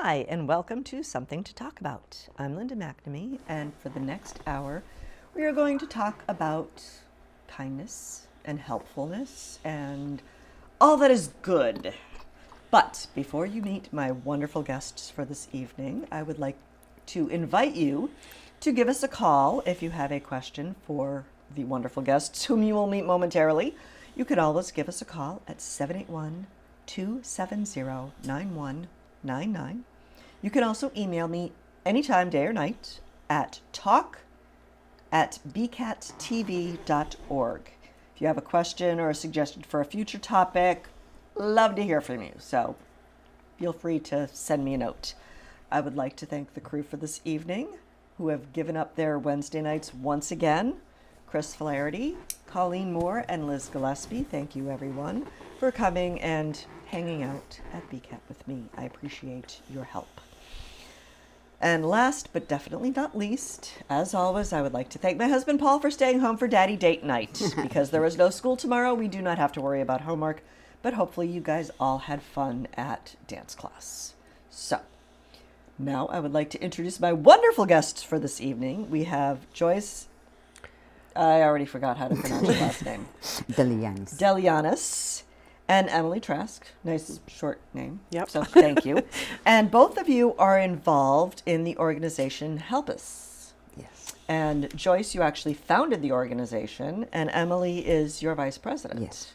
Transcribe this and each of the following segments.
Hi, and welcome to Something to Talk About. I'm Linda McNamee, and for the next hour, we are going to talk about kindness and helpfulness and all that is good. But before you meet my wonderful guests for this evening, I would like to invite you to give us a call if you have a question for the wonderful guests whom you will meet momentarily. You could always give us a call at 781-270-9199. You can also email me anytime, day or night, at talk@bcattv.org. If you have a question or a suggestion for a future topic, love to hear from you. So feel free to send me a note. I would like to thank the crew for this evening, who have given up their Wednesday nights once again. Chris Flaherty, Colleen Moore, and Liz Gillespie. Thank you, everyone, for coming and hanging out at BCAT with me. I appreciate your help. And last but definitely not least, as always, I would like to thank my husband Paul for staying home for Daddy Date Night. Because there is no school tomorrow, we do not have to worry about homework, but hopefully you guys all had fun at dance class. So, now I would like to introduce my wonderful guests for this evening. We have Joyce. I already forgot how to pronounce your last name. Diliyiannis. And Emily Trask. Nice short name. Yep. So thank you. And both of you are involved in the organization Helpis. Yes. And Joyce, you actually founded the organization, and Emily is your vice president. Yes.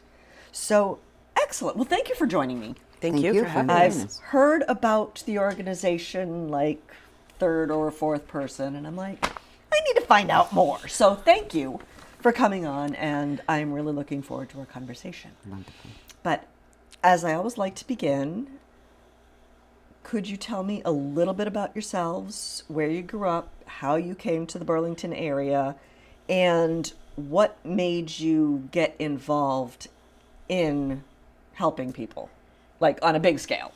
So excellent. Well, thank you for joining me. Thank you for having I've us. heard about the organization like third or fourth person, and I'm like, I need to find out more. So thank you for coming on, and I'm really looking forward to our conversation. Wonderful. But as I always like to begin, could you tell me a little bit about yourselves, where you grew up, how you came to the Burlington area, and what made you get involved in helping people, like on a big scale?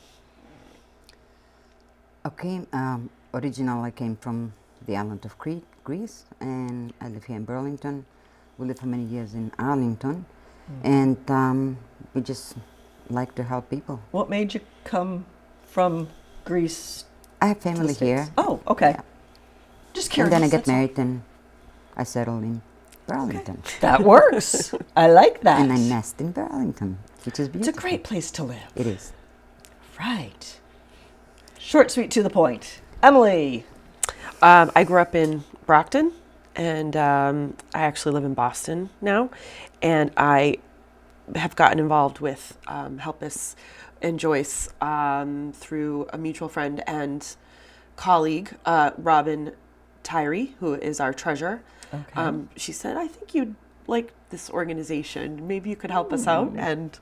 Okay. Originally, I came from the island of Crete, Greece, and I live here in Burlington. We lived for many years in Arlington, and we just like to help people. What made you come from Greece? I have family here. Oh, okay. Yeah. Just curious. And then I get that's all. married and I settled in Burlington. That works. I like that. And I nest in Burlington, which is It's beautiful. a great place to live. It is. Right. Short, sweet, to the point. Emily. I grew up in Brockton, and I actually live in Boston now. And I have gotten involved with Helpis and Joyce through a mutual friend and colleague, Robin Tyree, who is our treasurer. Okay. She said, I think you'd like this organization. Maybe you could help us out. And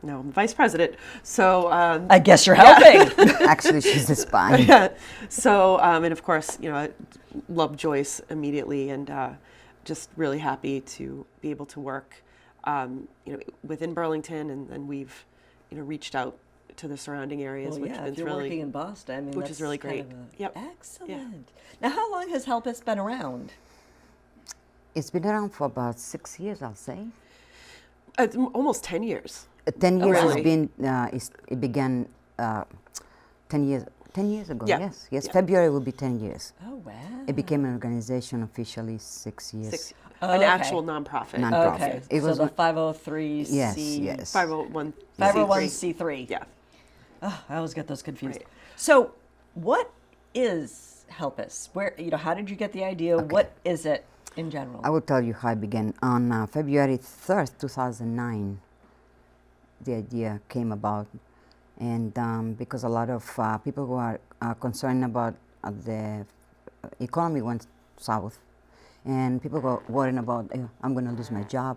no, I'm vice president. So I guess you're helping. Actually, she's the spine. yeah. So, and of course, I love Joyce immediately, and just really happy to be able to work, within Burlington, and then we've, reached out to the surrounding areas, Well, which yeah, has if you're really, working in Boston, I mean, which that's is really kind great. of a- Yep. Excellent. Now, how long has Helpis been around? It's been around for about 6 years, I'll say. It's almost 10 years. 10 years really? has been, it began 10 years ago, Yeah. yes. Yes, Yeah. February will be 10 years. Oh, wow. It became an organization officially 6 years. Oh, An okay. actual nonprofit. Nonprofit. Okay. It So was the one- 503c. Yes, yes. 501. 501c3. Yeah. Oh, I always get those confused. Right. So, what is Helpis? Where, how did you get the idea? What is it in general? I will tell you how I began. On February 3rd, 2009, the idea came about. And because a lot of people who are concerned about the economy went south, and people were worrying about, I'm going to lose my job.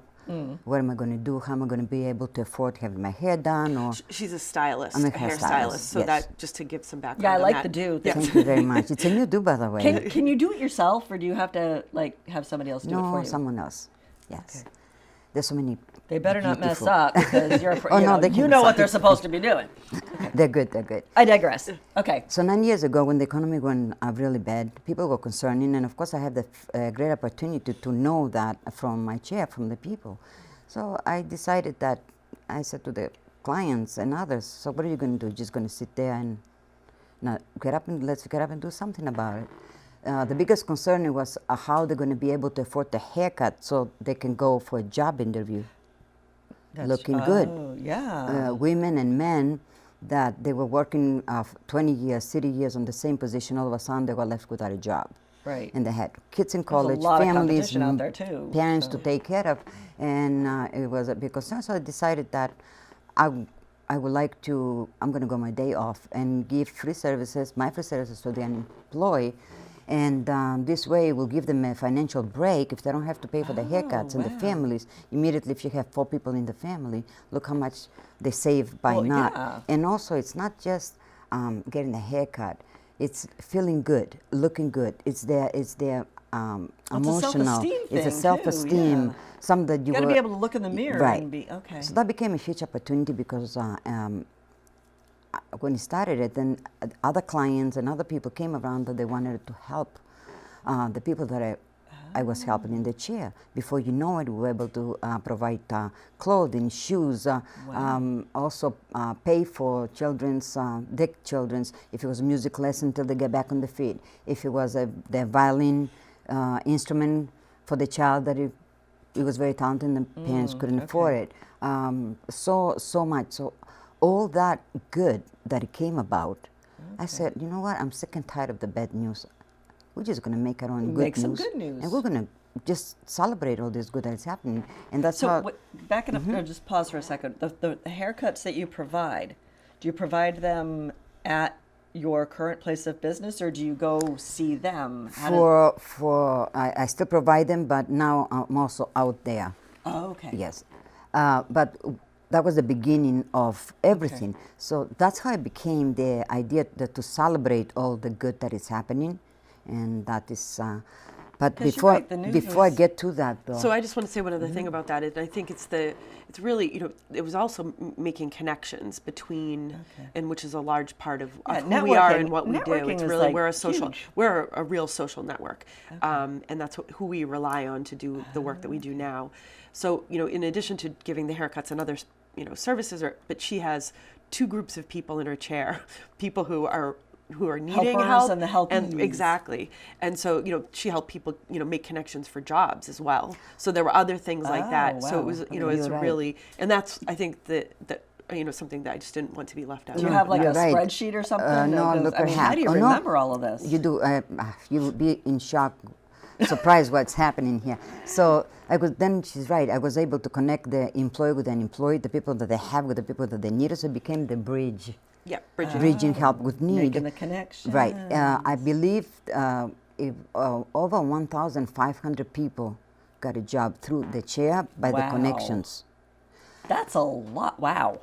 What am I going to do? How am I going to be able to afford having my hair done? Or She's a stylist, I'm a a hairstylist. hairstylist, So yes. that, just to give some background Yeah, I on like that. the do. Yeah. thank you very much. It's a new do, by the way. Can you do it yourself, or do you have to have somebody else do it for No, you? someone else. Yes. Okay. There's so many. They better not mess beautiful- up because you're, Oh, no, they you can know mess what up. they're supposed to be doing. They're good. They're good. I digress. Okay. So 9 years ago, when the economy went really bad, people were concerning, and of course, I had the great opportunity to know that from my chair, from the people. So I decided that I said to the clients and others, so what are you going to do? Just going to sit there and Now, let's get up and do something about it. The biggest concern was how they're going to be able to afford the haircut so they can go for a job interview. Looking good. Yeah. Women and men that they were working 20 years, 30 years on the same position, all of a sudden they were left without a job. Right. And they had kids in There's college, a lot of families, competition out there too. parents so. to take care of. And it was a big concern. So I decided that I would like to, I'm going to go my day off and give free services, my free services to the unemployed. And this way will give them a financial break if they don't have to pay for the haircuts and the families. Immediately, if you have 4 people in the family, look how much they save by not. Yeah. And also, it's not just getting a haircut. It's feeling good, looking good. It's their emotional. self-esteem It's a thing, too, self-esteem. yeah. Something that you got to be able to look in the mirror right. and be okay. So that became a huge opportunity because when he started it, then other clients and other people came around that they wanted to help the people that I was helping in the chair. Before you know it, we were able to provide clothing, shoes, also pay for their children's, if it was music lesson till they get back on the feet. If it was their violin instrument for the child that it was very talented and the parents couldn't afford it. So much. So all that good that it came about, I said, you know what, I'm sick and tired of the bad news. We're just going to make our own Make good some news. good news. And we're going to just celebrate all this good that is happening. And that's So how... back it up, no, just pause for a second. The haircuts that you provide, do you provide them at your current place of business, or do you go see them? I still provide them, but now I'm also out there. Oh, okay. Yes. But that was the beginning of everything. Okay. So that's how it became the idea to celebrate all the good that is happening. And that is, but 'Cause you're before right, the news I was- get to that though. So I just want to say one other thing about that. And I think it's really, it was also making connections between, and which is a large part of who we are and what we do. Networking It's is, really, like, we're huge. a real social network. And that's who we rely on to do the work that we do now. So, in addition to giving the haircuts and other, services, but she has 2 groups of people in her chair, people who are needing Helpers help and the helpees. exactly. And so she helped people make connections for jobs as well. So there were other things like that. So it wow. was Okay. it's You're right. really, and that's I think that something that I just didn't want to be left out. Do you have like a You're right. spreadsheet or something? No, that goes, look, I mean, I how have. do you Oh, no. remember all of this? You do. You'll be in shock, surprised what's happening here. So she's right. I was able to connect the employee with the unemployed, the people that they have with the people that they need. So it became the bridge. Yeah, Bridget. Bridging help with need. Making the connection. Right. I believe over 1,500 people got a job through the chair by the Wow. connections. That's a lot. Wow.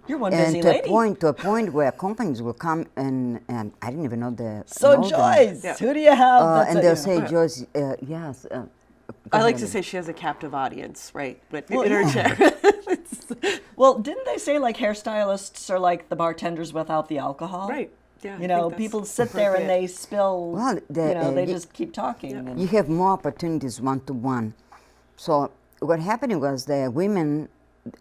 You're one And busy to lady. a point where companies will come and I didn't even know So know them. Joyce, Yeah. who do you have? that's And a- they'll say, Joyce, yes. I like to say she has a captive audience, right? But Well, in her yeah. chair. Well, didn't they say like hairstylists are like the bartenders without the alcohol? Right. Yeah. I You know, think that's people sit there and appropriate. they spill. Well, they you- just keep talking. And, You have more opportunities one-to-one. So what happened was the women,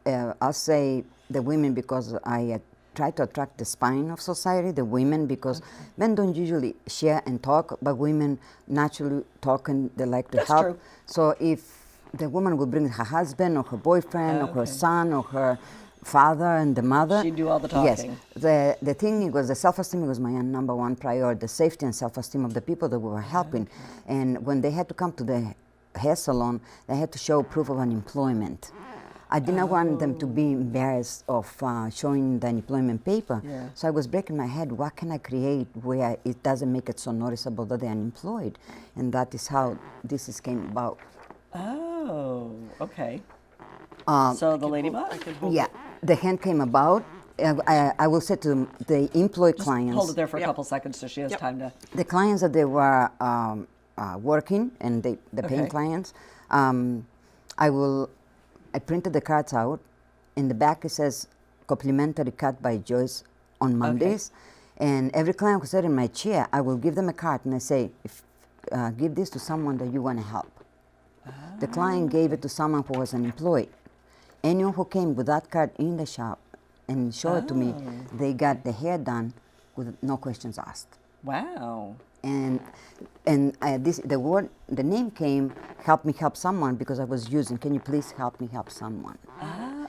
I'll say the women because I try to attract the spine of society, the women, because men don't usually share and talk, but women naturally talk and they like to That's help. true. So if the woman will bring her husband or her boyfriend or her son or her father and the mother. She'd do all the Yes. talking. The thing was the self-esteem was my number one priority, the safety and self-esteem of the people that we were helping. And when they had to come to the hair salon, they had to show proof of unemployment. I did not want them to be embarrassed of showing the unemployment paper. Yeah. So I was breaking my head, what can I create where it doesn't make it so noticeable that they're unemployed? And that is how this came about. Oh, okay. Um, So the ladybug? I can hold Yeah, it. the hand came about. I will say to the employed clients. Hold it there for a Yep. couple seconds so she has Yep. time to. The clients that they were working and the paying Okay. clients, I printed the cards out. In the back it says complimentary cut by Joyce on Mondays. And every client who sat in my chair, I will give them a card and I say, give this to someone that you want to help. The client gave it to someone who was unemployed. Anyone who came with that card in the shop and showed it to me, they got the hair done with no questions asked. Wow. And the name came, help me help someone, because I was using, can you please help me help someone?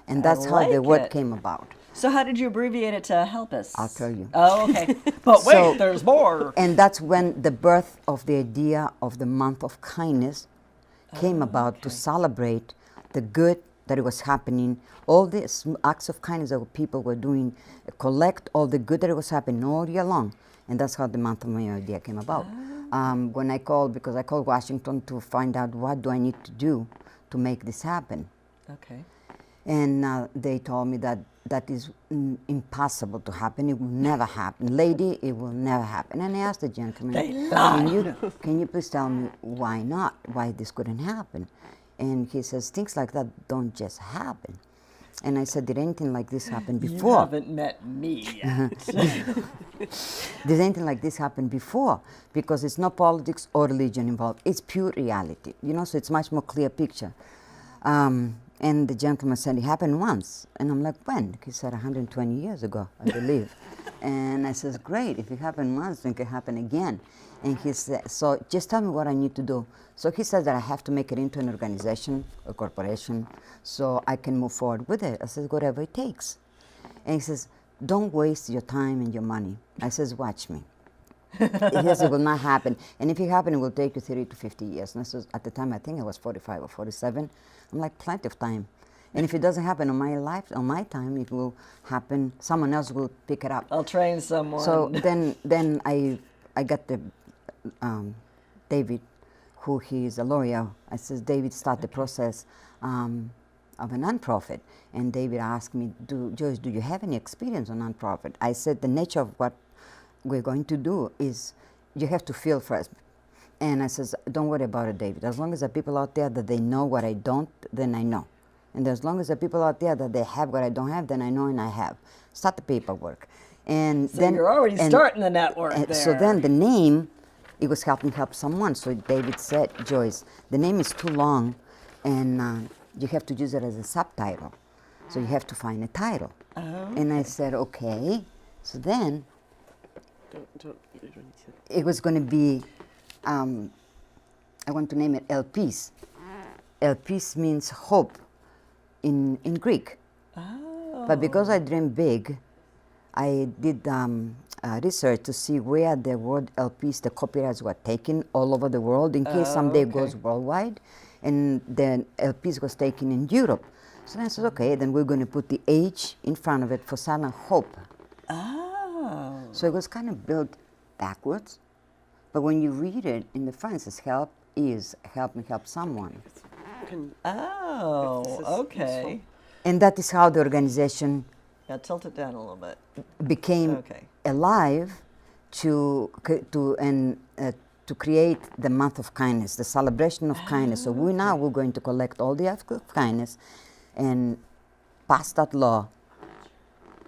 And that's I how the like word it. came about. So how did you abbreviate it to Helpis? I'll tell you. Oh, okay. But wait, So- there's more. And that's when the birth of the idea of the month of kindness came about, to celebrate the good that it was happening, all the acts of kindness that people were doing, collect all the good that it was happening all year long. And that's how the month of my idea came about. When I called, because I called Washington to find out what do I need to do to make this happen. Okay. And they told me that that is impossible to happen. It will never happen. Lady, it will never happen. And I asked the gentleman, They lied. can you please tell me why not? Why this couldn't happen? And he says, things like that don't just happen. And I said, did anything like this happen You before? haven't met me yet. Did anything like this happen before? Because it's not politics or religion involved. It's pure reality, so it's much more clear picture. And the gentleman said, it happened once. And I'm like, when? He said, 120 years ago, I believe. And I says, great, if it happened once, then it can happen again. And he said, so just tell me what I need to do. So he said that I have to make it into an organization, a corporation, so I can move forward with it. I says, whatever it takes. And he says, don't waste your time and your money. I says, watch me. He says, it will not happen. And if it happens, it will take you 30 to 50 years. And I says, at the time, I think I was 45 or 47. I'm like, plenty of time. And if it doesn't happen on my time, it will happen. Someone else will pick it up. I'll train someone. So then I got the David, who he is a lawyer. I says, David, start the process of a nonprofit. And David asked me, Joyce, do you have any experience on nonprofit? I said, the nature of what we're going to do is you have to feel first. And I says, don't worry about it, David. As long as there are people out there that they know what I don't, then I know. And as long as there are people out there that they have what I don't have, then I know and I have. Start the paperwork. And so then you're already starting the network there. So then the name, it was help me help someone. So David said, Joyce, the name is too long, and you have to use it as a subtitle. So you have to find a title. Oh, And I said, okay. So then You don't need to. it was going to be, I want to name it Helpis. Helpis means hope in Greek. Oh. But because I dream big, I did research to see where the word Helpis, the copyrights were taken all over the world in case someday it goes worldwide. And then Helpis was taken in Europe. So I said, okay, then we're going to put the H in front of it for silent hope. Oh. So it was kind of built backwards. But when you read it in the front, it says help me help someone. Can, Oh, This is okay. useful. And that is how the organization Yeah, tilt it down a little bit. became Okay. alive to create the month of kindness, the celebration of kindness. So we're going to collect all the acts of kindness and pass that law.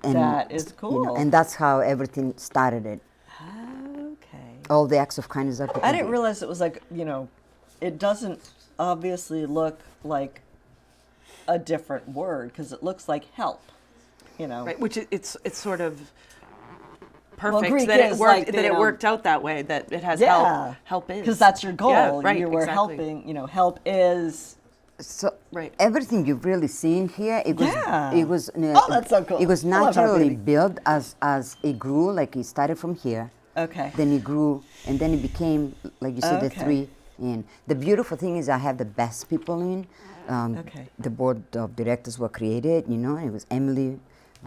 And, That is cool. and that's how everything started. Okay. All the acts of kindness that people I didn't did. realize it was like, it doesn't obviously look like a different word because it looks like help, right, which it's sort of perfect Greek that it is worked like the, that it worked out that way, that it has Yeah. help is Because that's your goal. Yeah, right, You were exactly. helping, help is. So Right. everything you've really seen here, it was, Yeah. it was. Oh, that's so cool. It was I love how naturally pretty. built as it grew. Like it started from here, Okay. then it grew, and then it became, like you said, the Okay. three. And the beautiful thing is, I have the best people in. Okay. The board of directors were created. It was Emily,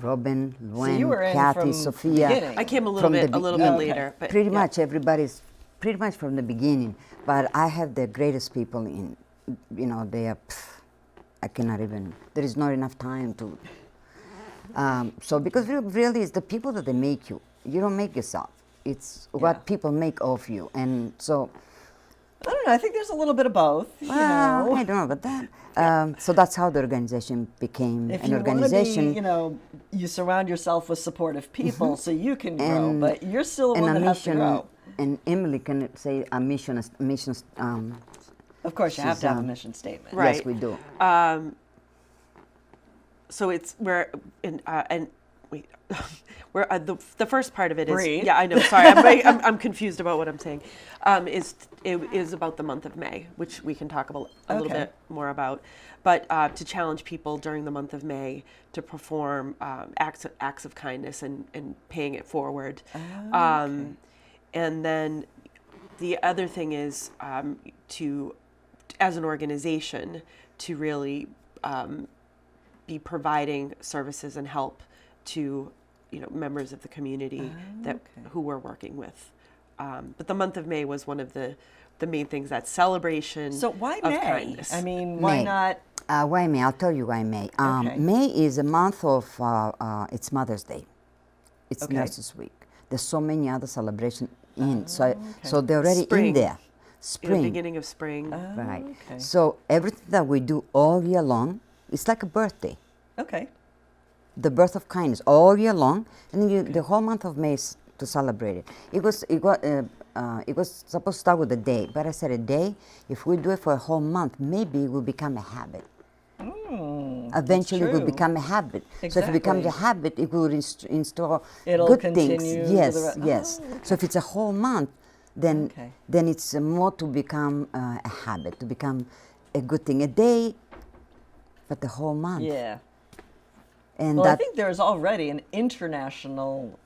Robin, Luen, you were in Kathy, from the Sophia. beginning. I came a little From the bit be- later, but Pretty yeah. much everybody's pretty much from the beginning. But I have the greatest people in. They are. I cannot even. There is not enough time to. So because really, it's the people that they make you. You don't make yourself. It's Yeah. what people make of you, and so. I don't know. I think there's a little bit of both. Well, I don't know about that. So that's how the organization became If an you organization. want to be, you surround yourself with supportive people so you can grow, And- but you're still the and one a that has to mission, grow. and Emily can say a mission. Of course, you have she's, to have a mission statement. Right. Yes, we do. So it's where and wait, where the first part of it is Breathe. yeah, I know. Sorry, I'm confused about what I'm saying. Is about the month of May, which we can talk about a little Okay. bit more about, but to challenge people during the month of May to perform acts of kindness and paying it forward. And then the other thing is to, as an organization, to really be providing services and help to members of the community who we're working with. But the month of May was one of the main things, that celebration So why of May? kindness. I mean, why May. not? Why May? I'll tell you why May. Okay. May is a month of, it's Mother's Day. It's Okay. Nurses Week. There's so many other celebrations so they're already Spring. in there. Spring. Beginning of spring. Right. Okay. So everything that we do all year long, it's like a birthday. Okay. The birth of kindness all year long, and then the whole month of May is to celebrate it. It was supposed to start with a day, but I said a day. If we do it for a whole month, maybe it will become a habit. Eventually, it will true. become a habit. So if it becomes a Exactly. habit, it will install It'll good continue things. for Yes, the yes. So if it's a whole month, then Okay. then it's more to become a habit, to become a good thing. A day, but the whole month. Yeah. And Well, I that think there's already an international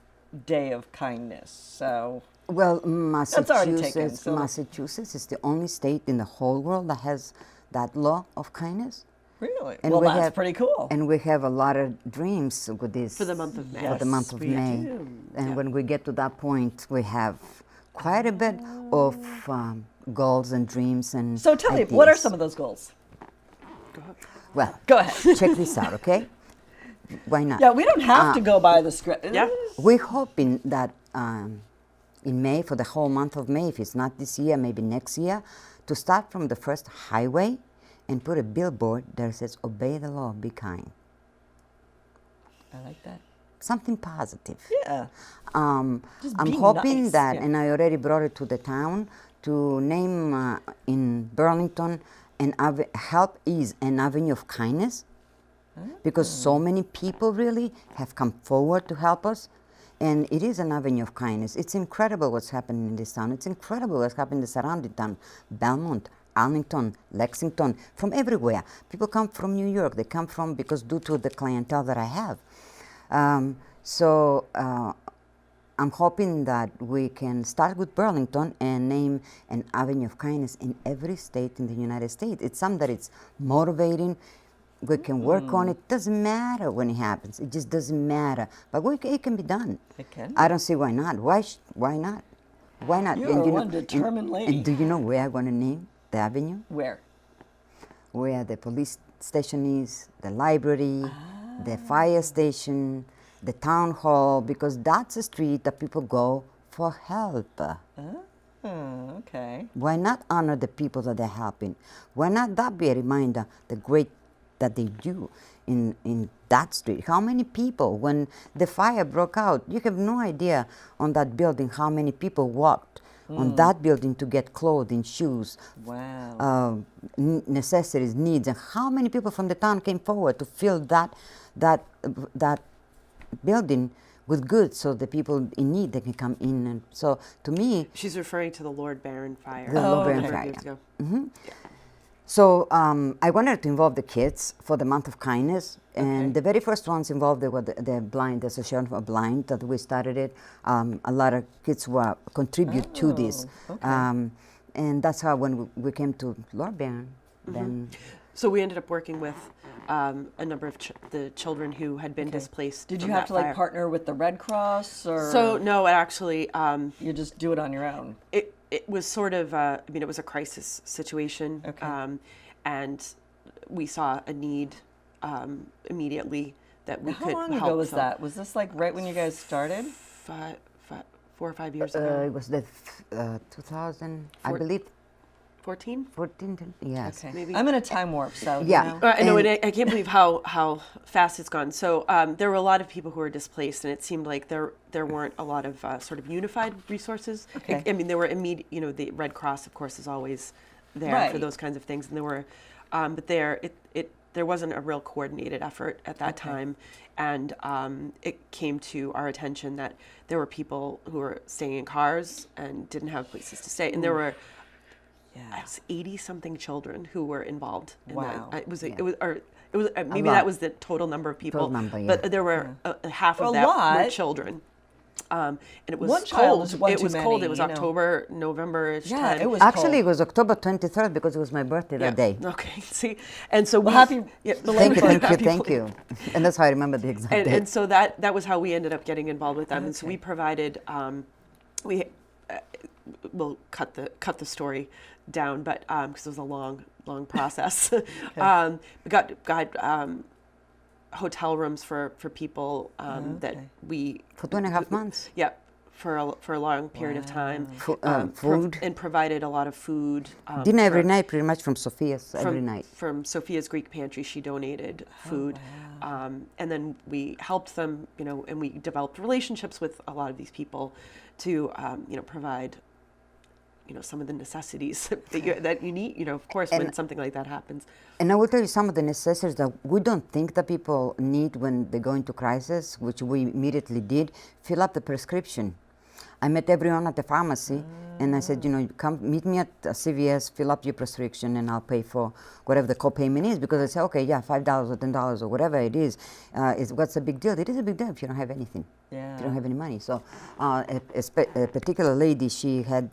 day of kindness. So well, already taken, Massachusetts, so- Massachusetts is the only state in the whole world that has that law of kindness. really, And well, we that's have- pretty cool. And we have a lot of dreams with this. For the month of May. For the month of Yes, we May. do. And Yeah. when we get to that point, we have quite a bit of goals and dreams and So tell me, what are ideas. some of those goals? Well, Go ahead. check this out, okay? Why not? Yeah, we don't have to go by the script. Yeah. We're hoping that in May, for the whole month of May, if it's not this year, maybe next year, to start from the first highway and put a billboard that says, "Obey the law, be kind." I like that. Something positive. Yeah. Just I'm be hoping nice, that, yeah. and I already brought it to the town, to name in Burlington Helpis an avenue of kindness, because so many people really have come forward to help us, and it is an avenue of kindness. It's incredible what's happening in this town. It's incredible what's happening in the surrounding town, Belmont, Arlington, Lexington, from everywhere. People come from New York. They come from, because due to the clientele that I have. So I'm hoping that we can start with Burlington and name an avenue of kindness in every state in the United States. It's something that it's motivating. We can work on it. Doesn't matter when it happens. It just doesn't matter. But it can be done. It can I don't see why not. Why not? Why not? You're one determined lady. And do you know where I want to name the avenue? Where? Where the police station is, the library, the fire station, the town hall, because that's a street that people go for help. Okay. Why not honor the people that they're helping? Why not that be a reminder, the great that they do in that street? How many people, when the fire broke out, you have no idea on that building how many people walked on that building to get clothing, shoes, Wow. necessities, needs, and how many people from the town came forward to fill that building with goods, so the people in need, they can come in. And so to me, She's referring to the Lord Byron fire. The Lord a Byron number of fire, years yeah. ago. so I wanted to involve the kids for the month of kindness, and Okay. the very first ones involved, they were the blind, the Association of Blind, that we started it. A lot of kids were contribute to this, okay. and that's how when we came to Lord Byron, then So we ended up working with a number of the children who had been Okay. displaced. Did you from have that to like fire. partner with the Red Cross, or So no, it actually you just do it on your own? it was sort of it was a crisis situation, Okay. and we saw a need immediately that we How could long help. ago was fill. that? Was this like right when you guys started? 4 or 5 years ago. it was the 2000, I Four- believe, 14. 14. Yes. Okay. Maybe. I'm in a time warp, so Yeah. You know. I know, And- and I can't believe how fast it's gone. So there were a lot of people who were displaced, and it seemed like there weren't a lot of sort of unified resources. Okay. I mean, there were immediate. The Red Cross, of course, is always there for Right. those kinds of things, and there were, but there there wasn't a real coordinated effort at that time. And it came to our attention that there were people who were staying in cars and didn't have places to stay. And there were 80-something children who were involved in Wow. that. It was maybe that was the total number of people. Total number, yeah. But there were half of A that were lot. children. And it was One child cold. is one It too was cold. many, It was you know. October, November-ish Yeah, time. it was Actually, cold. it was October 23rd because it was my birthday that day. Okay. See, and so Well, we happy Thank you, happy thank you. And that's how I remember the exact date. And so that was how we ended up getting involved with them. And so we provided we'll cut the story down, but because it was a long process. We got hotel rooms for people that we For 2.5 months. Yeah, for a long period of time. Food. And provided a lot of food. Dinner every night, pretty much from Sophia's every night. From Sophia's Greek Pantry, she donated food. And then we helped them, and we developed relationships with a lot of these people to, provide, some of the necessities that you need, of course, when something like that happens. And I will tell you some of the necessities that we don't think that people need when they go into crisis, which we immediately did. Fill up the prescription. I met everyone at the pharmacy, and I said, come meet me at CVS, fill up your prescription, and I'll pay for whatever the co-payment is. Because I say, okay, yeah, $5 or $10 or whatever it is what's a big deal? It is a big deal if you don't have anything. Yeah. If you don't have any money. So a particular lady, she had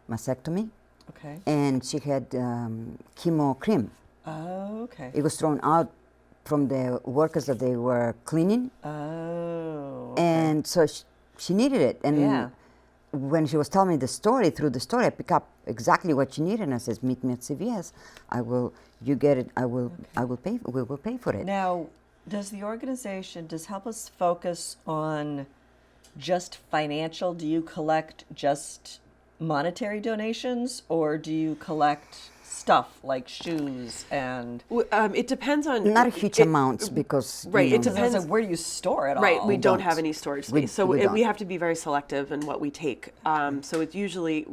mastectomy, Okay. and she had chemo cream. Oh, okay. It was thrown out from the workers that they were cleaning, Oh. and so she needed it. And Yeah. when she was telling me the story, through the story, I pick up exactly what she needed, and I says, "Meet me at CVS. You get it. We will pay for it." Now, does Helpis focus on just financial? Do you collect just monetary donations, or do you collect stuff like shoes and? It depends on Not huge amounts because right. It Because I was depends. like, where do you store it all? Right, we don't don't. have any storage We- space, so we we don't. have to be very selective in what we take. So it's usually,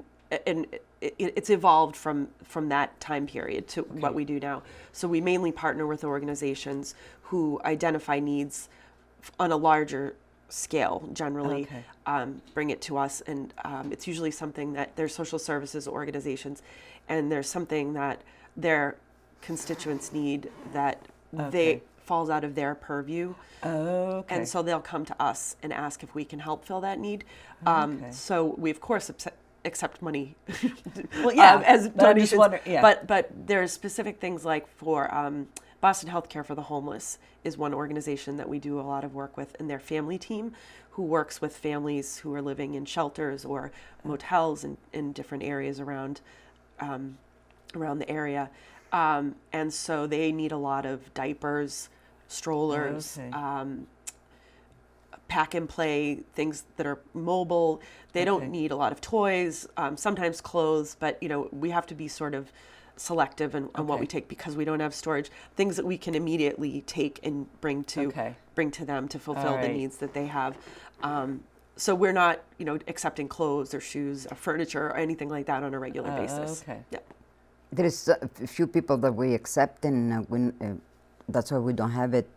and it's evolved from that time period to what we do now. So we mainly partner with organizations who identify needs on a larger scale, generally, bring it to us, and it's usually something that their social services organizations, and there's something that their constituents need that they falls out of their purview. Okay. And so they'll come to us and ask if we can help fill that need. So we of course accept money Well, yeah, as but I'm just donations. wondering- yeah. But there's specific things like for Boston Healthcare for the Homeless is one organization that we do a lot of work with, and their family team who works with families who are living in shelters or motels in different areas around the area. And so they need a lot of diapers, strollers, pack and play, things that are mobile. They don't need a lot of toys, sometimes clothes, but we have to be sort of selective on what we take because we don't have storage. Things that we can immediately take and bring to them to fulfill the needs that they have. So we're not, accepting clothes or shoes or furniture or anything like that on a regular basis. Okay. Yeah. There is a few people that we accept, and that's why we don't have it.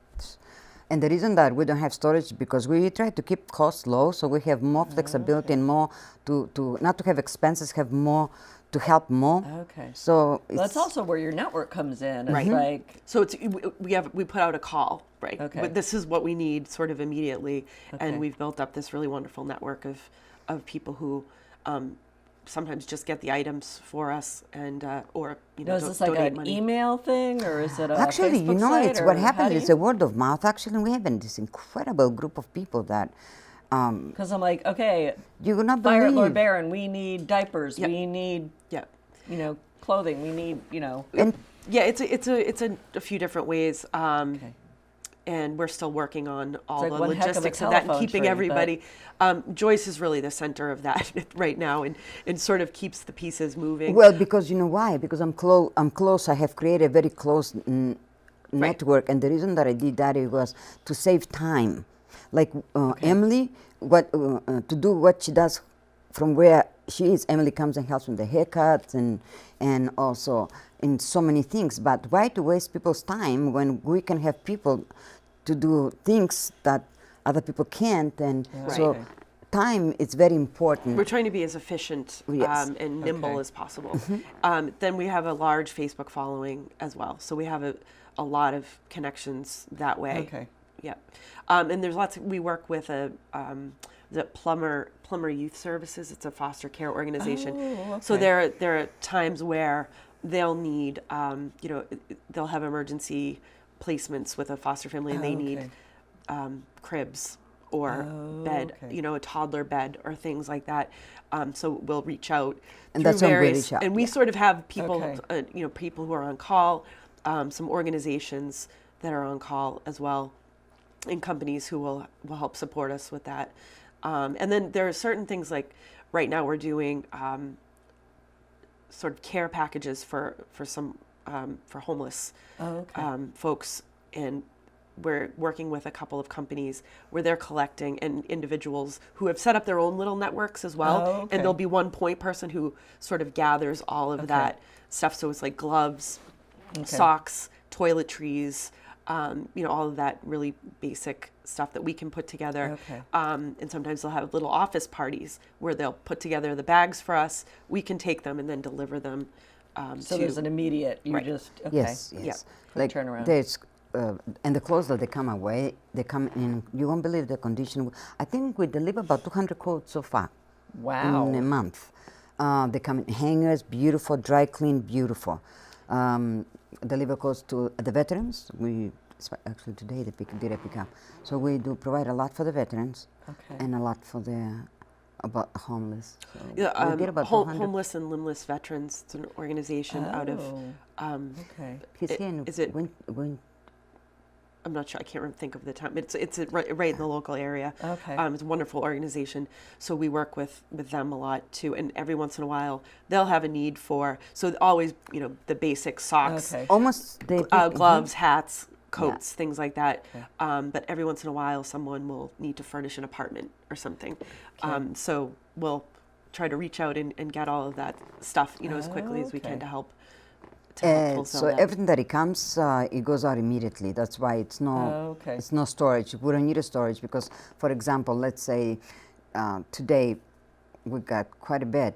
And the reason that we don't have storage because we try to keep costs low, so we have more flexibility and more to not to have expenses, have more to help more. Okay. So That's also where your network comes in. Right. It's like, So we put out a call, right? Okay. But this is what we need sort of immediately, Okay. and we've built up this really wonderful network of people who sometimes just get the items for us and or is this like donate an money. email thing, or is it a actually, Facebook site, it's or what how happens. do It's you- a word of mouth. Actually, we have this incredible group of people that Because I'm like, okay, you will not Fire at believe. Lord Baron, we need diapers, Yep. we need, Yeah. clothing, we need, And Yeah, it's a few different ways. And we're still working on all like the one heck of a logistics of that and telephone keeping tree, everybody. Joyce is really the center of that right now, and sort of keeps the pieces moving. well, because you know why? Because I'm close. I have created a very close network, and the reason that I did that it was to save time. Like Emily, to do what she does from where she is, Emily comes and helps with the haircuts and also in so many things. But why to waste people's time when we can have people to do things that other people can't? And so Right. time is very important. We're trying to be as efficient Yes. and nimble Okay. as possible. Then we have a large Facebook following as well. So we have a lot of connections that way. Okay. Yep. And there's lots. We work with the Plumber Youth Services. It's a foster care organization. Oh, So okay. there are times where they'll need, they'll have emergency placements with a foster family, and they need Okay. cribs or bed, okay. a toddler bed or things like that. So we'll reach out And through that's when we various, reach out, and we sort of have people, Okay. people who are on call, some organizations that are on call as well, and companies who will help support us with that. And then there are certain things like right now we're doing sort of care packages for some for homeless Oh, okay. folks, and we're working with a couple of companies where they're collecting and individuals who have set up their own little networks as well. Oh, okay. And there'll be one point person who sort of gathers all of that stuff. So it's like gloves, socks, toiletries, all of that really basic stuff that we can put together. Okay. And sometimes they'll have little office parties where they'll put together the bags for us. We can take them and then deliver them. So to, there's an immediate, you Right. just, okay. Yes, Yeah. yes. Quick turnaround. There's, and the clothes that they come away, they come in, you won't believe the condition. I think we deliver about 200 coats so far Wow. in a month. They come in hangers, beautiful, dry clean, beautiful. Deliver clothes to the veterans. Actually today they did a pickup. So we do provide a lot for the veterans Okay. and a lot for the about homeless. So Yeah, we did about 200. Homeless and Limbless Veterans. It's an organization out of. Oh, okay. He's here in is it- Win- I'm not sure. I can't think of the time. It's right in the local area. Okay. It's a wonderful organization. So we work with them a lot too. And every once in a while, they'll have a need for. So always, the basic socks, Okay. almost they gloves, hats, coats, things like that. But every once in a while, someone will need to furnish an apartment or something. So we'll try to reach out and get all of that stuff, as quickly as we can Okay. to help fulfill so that. everything that it comes, it goes out immediately. That's why it's no, Okay. it's no storage. We don't need a storage because, for example, let's say today we got quite a bit.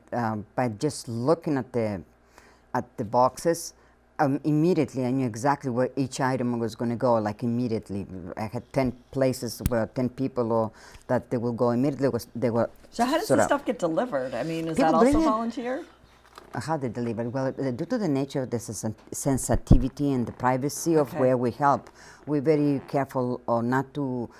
By just looking at the boxes, immediately I knew exactly where each item was going to go. Like immediately, I had 10 places where 10 people, or that they will go immediately. They were. So how does sort this of- stuff get delivered? I mean, is People that also bring it. volunteer? How they deliver? Well, due to the nature of the sensitivity and the privacy of Okay. where we help, we're very careful or not to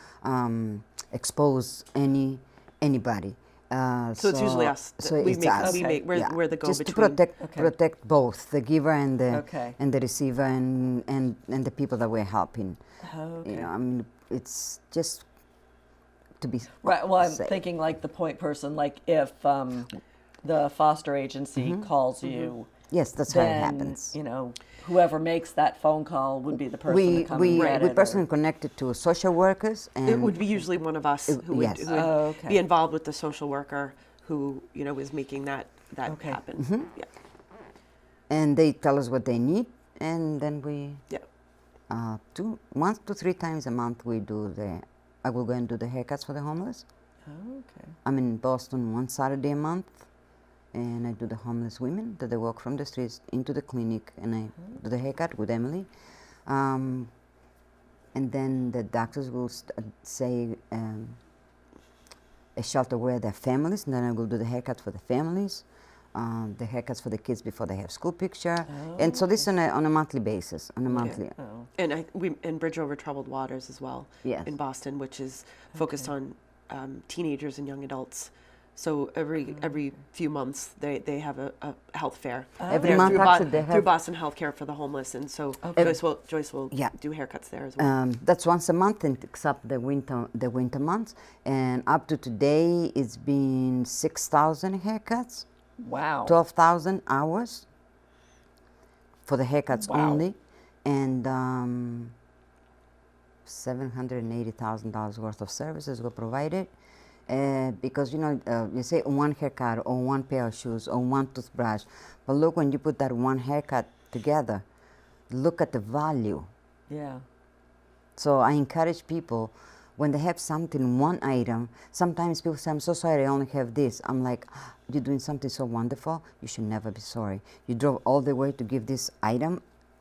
expose anybody. So it's usually us. So We it's make- us. we make- we're the Just to go-between. protect both the giver and the Okay. receiver and the people that we're helping. Okay. I mean, it's just to be Right. Well, I'm safe. thinking like the point person, like if the foster agency calls you, Yes, that's how it then happens. whoever makes that phone call would be the person We to come and get we it. personally connected to social workers and It would be usually one of us who would, yes. who would Oh, okay. be involved with the social worker who, is making that Okay. happen. Mm-hmm. Yeah. and they tell us what they need, and then we Yeah. 1 to 3 times a month we do I will go and do the haircuts for the homeless. Oh, okay. I'm in Boston one Saturday a month, and I do the homeless women that they walk from the streets into the clinic, and I do the haircut with Emily. And then the doctors will say a shelter where their families, and then I will do the haircut for the families, the haircuts for the kids before they have school picture, and so this on a monthly basis, on a monthly. Oh. And we Bridge Over Troubled Waters as well Yes. in Boston, which is focused on teenagers and young adults. So every few months they have a health fair. Every there month through, actually they through have. Boston Healthcare for the homeless, and so Okay. Joyce will Yeah. do haircuts there as well. That's once a month, and except the winter months. And up to today, it's been 6,000 haircuts, Wow. 12,000 hours for the haircuts Wow. only, and $780,000 worth of services were provided. Because you say one haircut or one pair of shoes or one toothbrush, but look, when you put that one haircut together, look at the value. Yeah. So I encourage people, when they have something, one item, sometimes people say, I'm so sorry, I only have this. I'm like, you're doing something so wonderful, you should never be sorry. You drove all the way to give this item,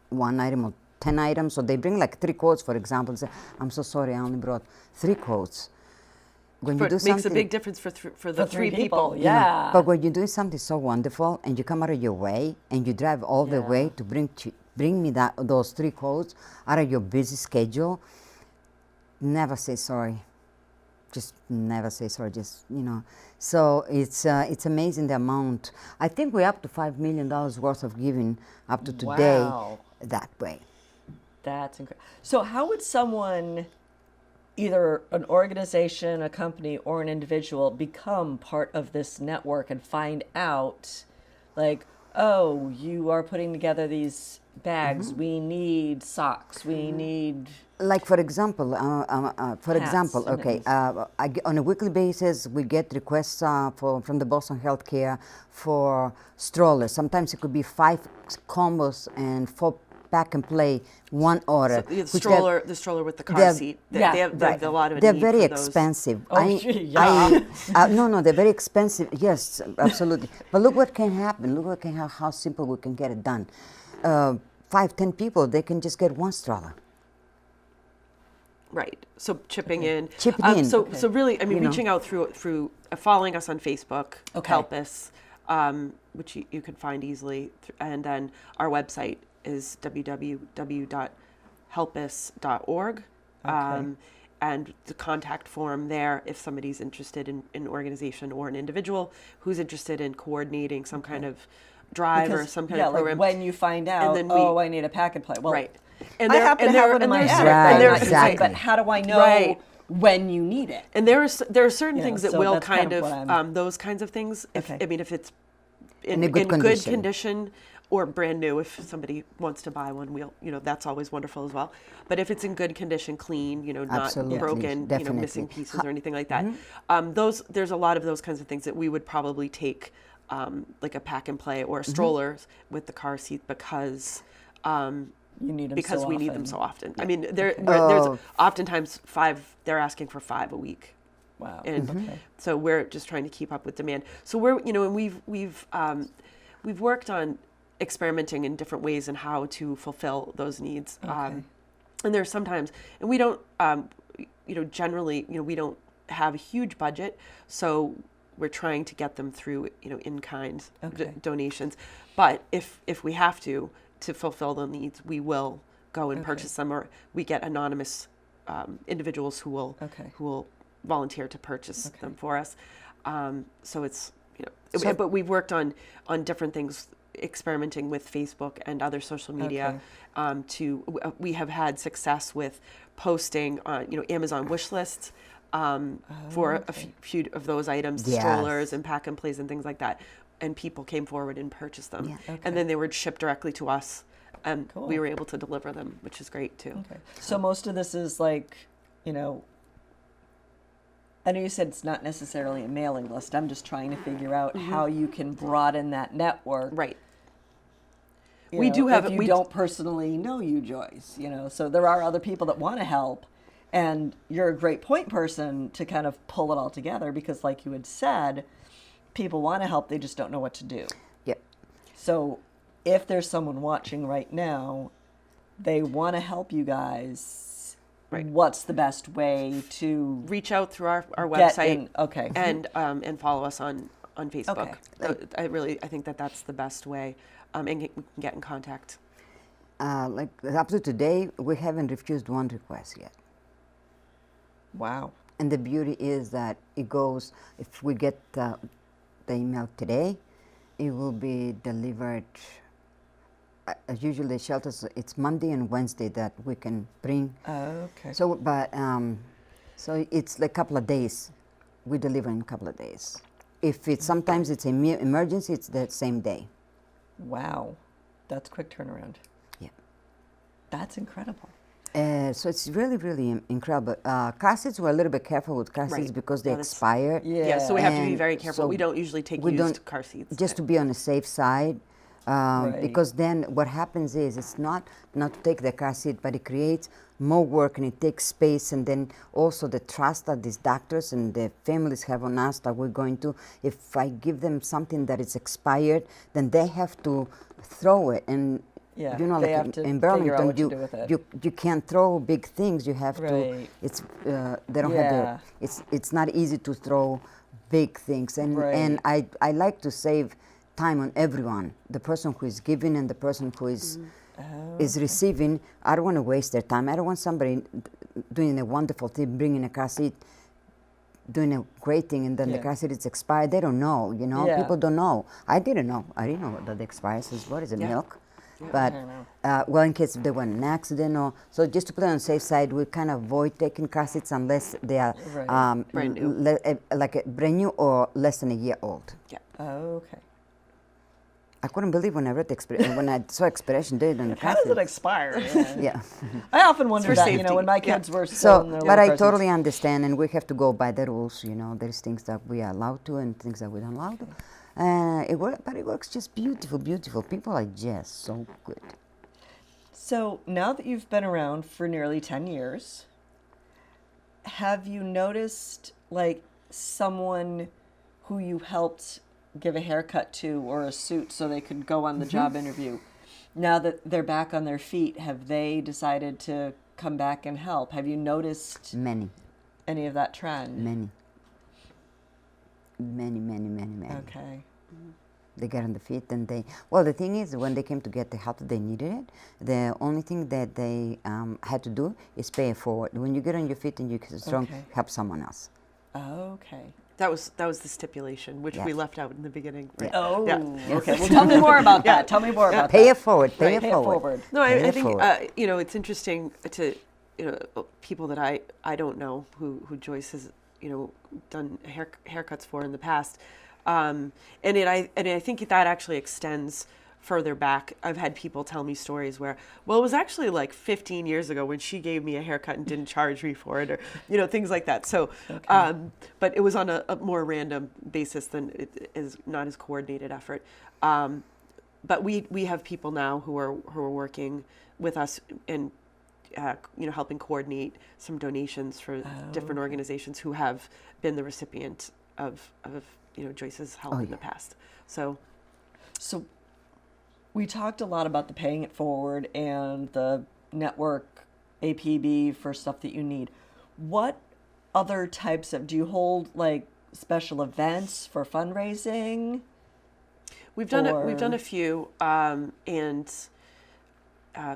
one item or 10 items, so they bring like 3 coats, for example, and say, I'm so sorry, I only brought 3 coats. When you do It makes a something, big difference for the three 3 people. you know, Yeah. but when you're doing something so wonderful and you come out of your way and you drive all the Yeah. way to bring me those 3 coats out of your busy schedule, never say sorry. Just never say sorry. So it's amazing the amount. I think we're up to $5 million worth of giving up to today. Wow. That way. That's incredible. So how would someone, either an organization, a company, or an individual, become part of this network and find out, like, oh, you are putting together these bags. We need socks. We need. Like for example, Hats and okay, on a weekly basis we get requests from the Boston Healthcare for strollers. Sometimes it could be 5 combos and 4 pack and play, one order. So the which stroller with the car they're- seat. Yeah, They have Right. a lot of They're need very for those. expensive. Oh, yeah. No, they're very expensive. Yes, absolutely. But look what can happen. Look at how simple we can get it done. 5, 10 people, they can just get 1 stroller. Right. So chipping in. Chipping in. So really, I mean, You know. reaching out through following us on Facebook, Okay. Helpis, which you can find easily, and then our website is www.helpis.org. And the contact form there, if somebody's interested in an organization or an individual who's interested in coordinating some kind of drive or Because, some kind yeah, of program. like when you find out, then oh, I need a pack and play. Well, Right. I happen to have one in my there's attic. certain- Right, and there's- exactly. But how do I know Right. when you need it? And there are certain You know, things that so will that's kind kind of of what I'm- those kinds of things. If Okay. if it's In a good condition. condition or brand new, if somebody wants to buy one, that's always wonderful as well. But if it's in good condition, clean, not Absolutely, broken, definitely. missing pieces or anything like that, there's a lot of those kinds of things that we would probably take, like a pack and play or strollers with the car seat because. You need them Because so we need often. them so often. I mean, there's Oh. oftentimes 5. They're asking for 5 a week, Wow. and Okay. so we're just trying to keep up with demand. So and we've worked on experimenting in different ways and how to fulfill those needs. Okay. And there's sometimes, and we don't, generally, we don't have a huge budget, so we're trying to get them through, in-kind Okay. donations. But if we have to fulfill the needs, we will go and Okay. purchase them, or we get anonymous individuals who will Okay. volunteer to purchase Okay. them for us. So it's So- but we've worked on different things, experimenting with Facebook and other social media. We have had success with posting on Amazon wish lists for a few of those items, Yes. strollers and pack and plays and things like that. And people came forward and purchased them, Yeah. Okay. and then they were shipped directly to us, and Cool. we were able to deliver them, which is great too. Okay. So most of this is like, I know you said it's not necessarily a mailing list. I'm just trying to figure out how you can broaden that network. Right. you We know, do have if it- you we- don't personally know you, Joyce. So there are other people that want to help, and you're a great point person to kind of pull it all together because, like you had said, people want to help, they just don't know what to do. Yep. So if there's someone watching right now, they want to help you guys. Right. What's the best way to Reach out through our get website. in? Okay. and follow us on Facebook. Okay. I think that's the best way, and we can get in contact. Like up to today, we haven't refused 1 request yet. Wow. And the beauty is that it goes, if we get the email today, it will be delivered. Usually shelters, it's Monday and Wednesday that we can bring. Okay. So, but, so it's like a couple of days. We deliver in a couple of days. If it's, sometimes it's an emergency, it's the same day. Wow. That's quick turnaround. Yeah. That's incredible. So it's really, really incredible. Car seats, we're a little bit careful with car seats Right. because they Yeah, that's- expire. Yeah, so we have to be And very careful. so We don't usually take we used don't- car seats. Just to be on the safe side. Right. Because then what happens is it's not to take the car seat, but it creates more work and it takes space, and then also the trust that these doctors and the families have on us that we're going to, if I give them something that is expired, then they have to throw it. And Yeah, you know, they like have to in figure out Burlington, what to do with it. you can't throw big things. You have to. Right. It's they don't have Yeah. the. It's not easy to throw big things, and Right. I like to save time on everyone, the person who is giving and the person who is receiving. I don't want to waste their time. I don't want somebody doing a wonderful thing, bringing a car seat, doing a great thing, and then the Yeah. car seat is expired. They don't know, you know. Yeah. People don't know. I didn't know. I didn't know that it expires. What is it, Yeah. milk? But well, in case if they want an accident or so, just to play on the safe side, we kind of avoid taking car seats unless they are Right. Brand new. like a brand new or less than a year old. Yeah. Okay. I couldn't believe when I read when I saw expiration date on the How car does it seat. expire? Yeah. Yeah. I often wonder for that, you safety. know, when my Yeah. kids were still in So, their but little I presents. totally understand, and we have to go by the rules. You know, there's things that we are allowed to and things that we don't allow to. But it works just beautiful, beautiful. People are just so good. So now that you've been around for nearly 10 years, have you noticed like someone who you helped give a haircut to or a suit so they could go on the job interview? Now that they're back on their feet, have they decided to come back and help? Have you noticed Many, any of that trend? many. Okay. They get on the feet and well, the thing is, when they came to get the help that they needed it, the only thing that they had to do is pay it forward. When you get on your feet and you're strong, Okay. help someone else. Okay. That was the stipulation, which Yeah. we left out in the beginning. Right? Oh, Yeah. okay. Well, tell me more about that. Tell me more about Pay that. it forward. Pay Right. it forward. forward. No, Pay I it think forward. it's interesting to people that I don't know who Joyce has done haircuts for in the past, and I think that actually extends further back. I've had people tell me stories where, well, it was actually like 15 years ago when she gave me a haircut and didn't charge me for it, or things like that. So, but it was on a more random basis than it is, not as coordinated effort. But we have people now who are working with us and helping coordinate some donations for different organizations who have been the recipient of Joyce's help in the past. So we talked a lot about the paying it forward and the network APB for stuff that you need. What other types do you hold like special events for fundraising? we've done a few, and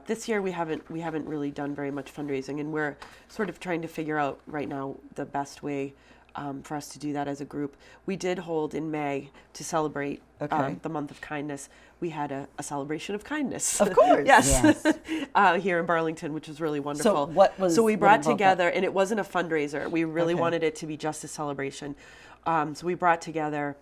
this year we haven't really done very much fundraising, and we're sort of trying to figure out right now the best way for us to do that as a group. We did hold in May to celebrate the month of kindness. We had a celebration of kindness. Of course. Yes. Here in Burlington, which was really wonderful. So we brought together, and it wasn't a fundraiser. We really wanted it to be just a celebration. So we brought together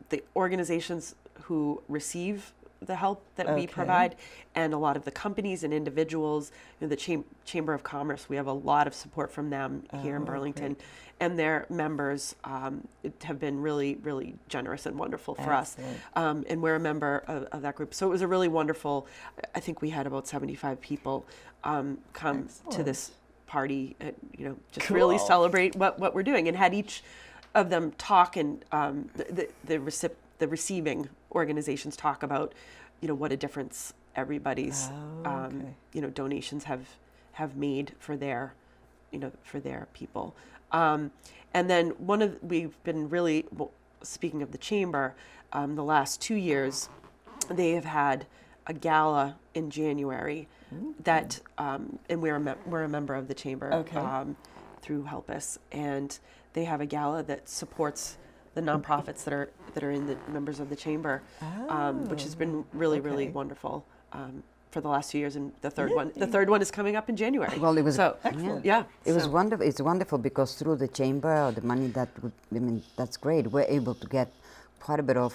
the organizations who receive the help that we provide, and a lot of the companies and individuals. The Chamber of Commerce, we have a lot of support from them here in Burlington, and their members have been really, really generous and wonderful for us. And we're a member of that group. So it was a really wonderful, I think we had about 75 people come to this party, just really celebrate what we're doing, and had each of them talk, and the receiving organizations talk about, what a difference everybody's, donations have made for their, people. And then we've been really, speaking of the chamber, the last 2 years, they have had a gala in January that, and we're a member of the chamber through Helpis, and they have a gala that supports the nonprofits that are in the members of the chamber, which has been really wonderful for the last 2 years. And the third one is coming up in January. Well, it was excellent. It was wonderful. It's wonderful because through the chamber, or the money that's great. We're able to get quite a bit of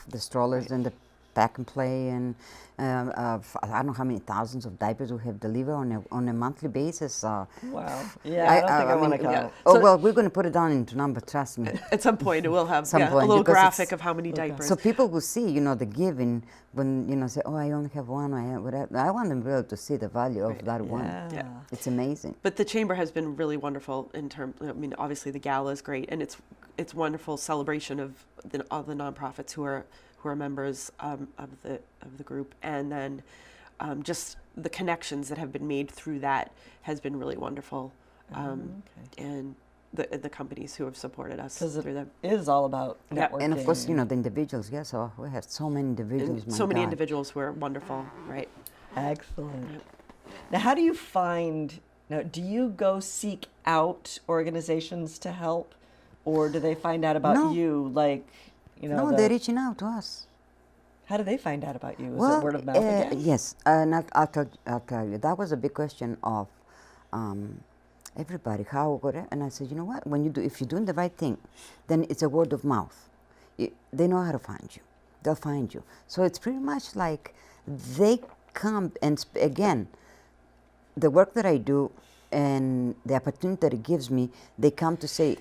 the strollers and the pack and play, and I don't know how many thousands of diapers we have delivered on a monthly basis. Wow. Yeah, I don't think I want to mean, count. Oh So- well, we're going to put it down into number. Trust me. At some point, it will have Some a point, little because graphic it's- of how many diapers. So people will see, the giving when say, oh, I only have one. I have whatever. I want them to be able to see the value of that one. Yeah. It's amazing. But the chamber has been really wonderful in terms. I mean, obviously the gala is great, and it's wonderful celebration of all the nonprofits who are members of the group, and then just the connections that have been made through that has been really wonderful, and the companies who have supported us Because through them. it is all about Yeah. networking. And of course, the individuals. Yes, so we have so many individuals. And my so many God. individuals who are wonderful, right? Excellent. Now, how do you find? Now, do you go seek out organizations to help, or do they find out about No. you? Like, No, they're reaching out to us. how do they find out about you? Is it word of mouth again? Yes, and I'll tell you. That was a big question of everybody. How, whatever. And I said, you know what? If you're doing the right thing, then it's a word of mouth. They know how to find you. They'll find you. So it's pretty much like they come and again, the work that I do and the opportunity that it gives me, they come to say,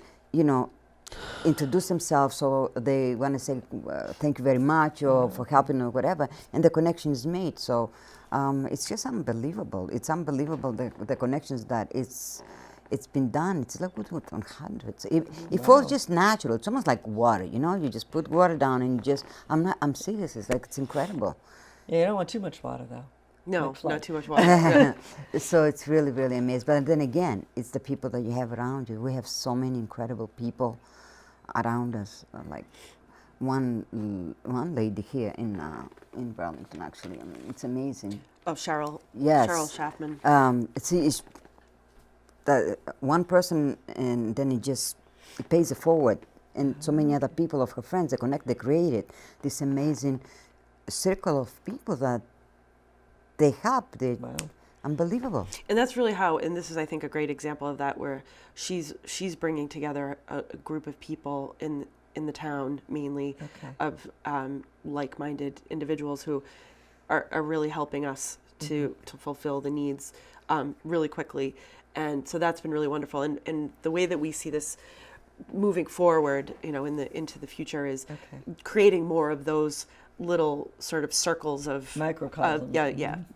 introduce themselves, so they want to say thank you very much or for helping or whatever, and the connection is made. So it's just unbelievable. It's unbelievable the connections that it's been done. It's like on hundreds. It falls just natural. It's almost like water. You just put water down and you just. I'm serious. It's incredible. Yeah, you don't want too much water, though. No, Like flood. not too much water. So it's really, really amazing. But then again, it's the people that you have around you. We have so many incredible people around us. Like one lady here in Burlington, actually. I mean, it's amazing. Oh, Cheryl. Yes. Cheryl Schaffman. It's the one person, and then it pays it forward. And so many other people of her friends, they created this amazing circle of people that they help. Wow. Unbelievable. And that's really how, and this is, I think, a great example of that, where she's bringing together a group of people in the town, mainly, Okay. of like-minded individuals who are really helping us to fulfill the needs really quickly. And so that's been really wonderful. And the way that we see this moving forward, into the future is creating more of those little sort of circles of Microcosms.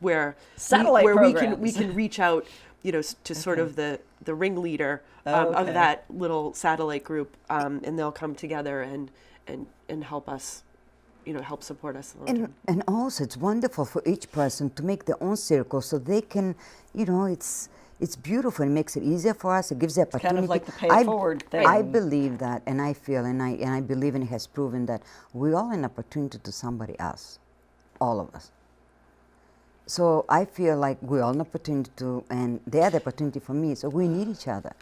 where Satellite where programs. we can reach out, to sort of the ringleader of that little satellite group, and they'll come together and help us, help support us a little. And also, it's wonderful for each person to make their own circle so they can, it's beautiful. It makes it easier for us. It gives the opportunity. Kind of like the pay it forward thing. I believe that, and I feel, and I believe, and it has proven that we all an opportunity to somebody else, all of us. So I feel like we're all an opportunity to, and they are the opportunity for me. So we need each other,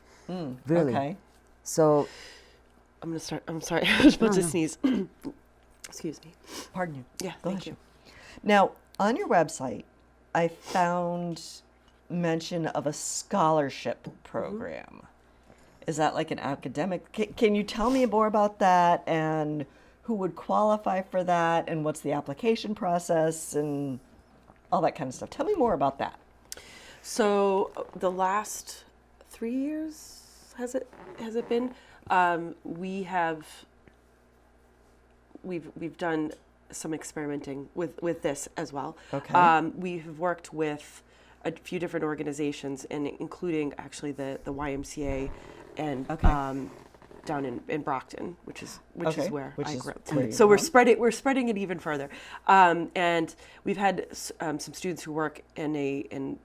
really. Okay. So I'm gonna start. I'm sorry. I was about to sneeze. Excuse me. Pardon you. Yeah. Bless Thank you. Now, on your website, I found mention of a scholarship program. Is that like an academic? Can you tell me more about that, and who would qualify for that, and what's the application process, and all that kind of stuff? Tell me more about that. So the last 3 years has it been? We've done some experimenting with this as well. Okay. We have worked with a few different organizations, and including actually the YMCA and down in Brockton, which is where I grew up. So we're spreading it even further, and we've had some students who work in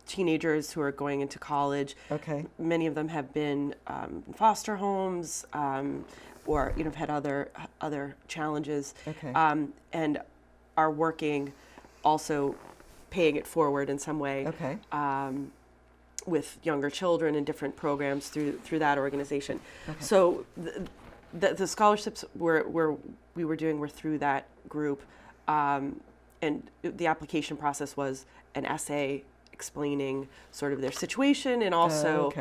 teenagers who are going into college. Okay. Many of them have been in foster homes, or have had other challenges, Okay. and are working, also paying it forward in some way. Okay. With younger children and different programs through that organization. Okay. So the scholarships we were doing were through that group, and the application process was an essay explaining sort of their situation, and also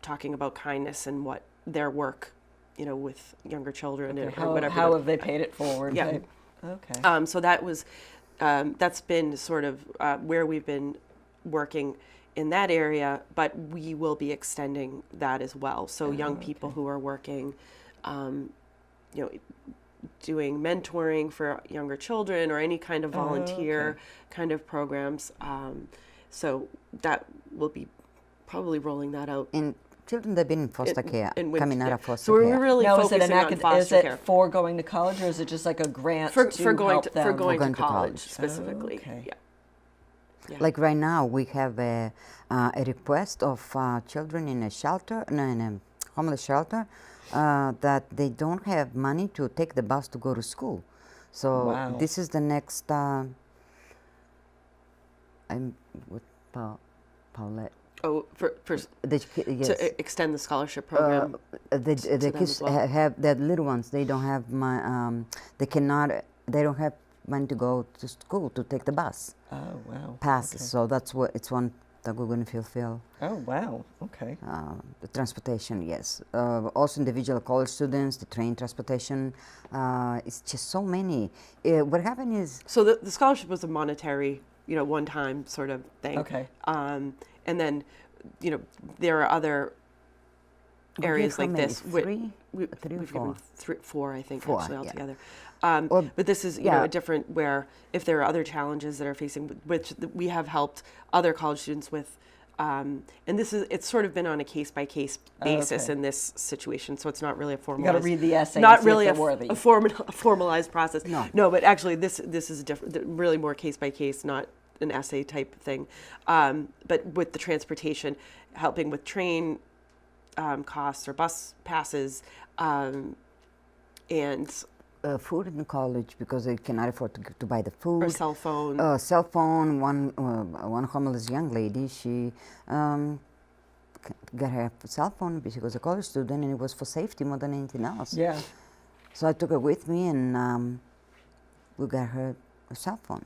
talking about kindness and what their work with younger children Okay, or whatever. how have they paid it forward? Yeah. Okay. So that's been sort of where we've been working in that area, but we will be extending that as well. So young people who are working, doing mentoring for younger children or any kind of volunteer kind of programs. So that will be probably rolling that out. And children that have been in foster care, coming out of foster so care. we're really Now, is it focusing on foster care. for going to college, or is it just like a grant For to going help to, them? for going going to to college college. specifically. Okay. Yeah. Like right now, we have a request of children in a shelter, in a homeless shelter, that they don't have money to take the bus to go to school. So Wow. this is the next. I'm with Paulette. Oh, for Yes. to extend the scholarship program. The them kids as well. have the little ones. They don't have they cannot. They don't have money to go to school to take the bus Oh, wow. passes. Okay. So that's what it's one that we're going to fulfill. Oh, wow. Okay. The transportation, yes. Also individual college students, the train transportation. It's just so many. What happened is So the scholarship was a monetary, one-time sort of thing. Okay. And then, there are other areas how like many? this. Three? We've Four? given four, I think, Four, actually, yeah. altogether. Well, But this is, yeah. a different where if there are other challenges that are facing, which we have helped other college students with, and it's sort of been on a case-by-case basis okay. in this situation, so it's not really a You formalized. got to read the essay. Not and see really if they're worthy. a formalized process. No. But actually, this is really more case by case, not an essay type thing. But with the transportation, helping with train costs or bus passes, and food in college because they cannot afford to buy the food. or cell phone. Cell phone. One homeless young lady, she got her cell phone because she was a college student, and it was for safety more than anything else. Yeah. So I took her with me, and we got her a cell phone.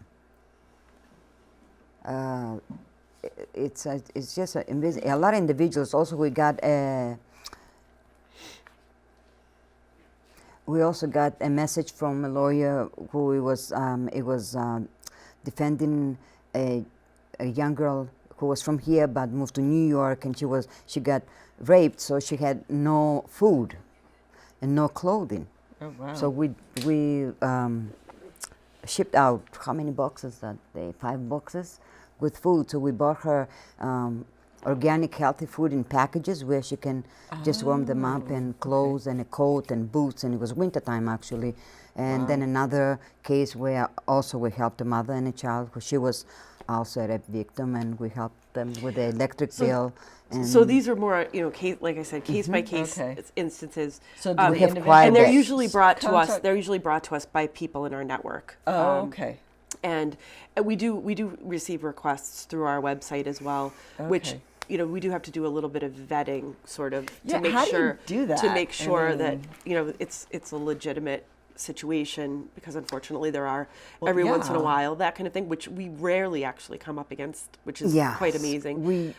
It's just a lot of individuals. Also, we also got a message from a lawyer who was defending a young girl who was from here but moved to New York, and she got raped, so she had no food and no clothing. Oh, wow. So we shipped out how many boxes that day? 5 boxes with food. So we bought her organic, healthy food in packages where she can just warm them up, and clothes and a coat and boots. And it was wintertime actually. And then another case where also we helped a mother and a child because she was also a rape victim, and we helped them with the electric bill. And So these are more, case, like I said, case by case Okay. instances. So do we the have individuals quite a And they're bit. usually brought to us. contact- They're usually brought to us by people in our network. Oh, okay. And we do receive requests through our website as well, which Okay. we do have to do a little bit of vetting, sort of, Yeah, to make how do you sure do that? to make I sure that mean- it's a legitimate situation, because unfortunately there are Well, every once in a yeah. while that kind of thing, which we rarely actually come up against, which is Yes, quite amazing. we-